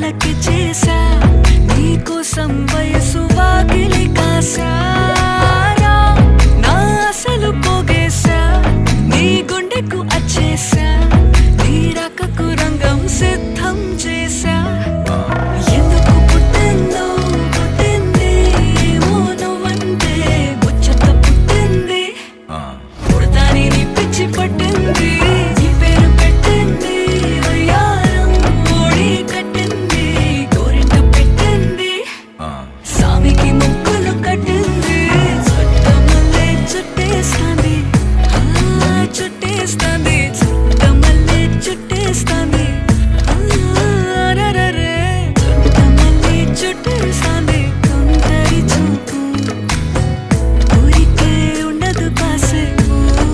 కళ్ళకి చేసా నీకోసం వయసు వాకిలి కాసారా నా అసలు పోగేశా నీ గుండెకు అచ్చేసా నీ రకకు రంగం సిద్ధం చేసా ఎందుకు పుట్టిందో పుట్టింది ఏమో నువ్వంటే ముచ్చట పుట్టింది పుడతాని నీ పిచ్చి పట్టింది నీ పేరు పెట్టింది వయ్యారం ఓడి కట్టింది గోరింట పెట్టింది సామికి ముక్కులు కట్టింది చుట్టమల్లే చుట్టేస్తాంది చుట్టేస్తా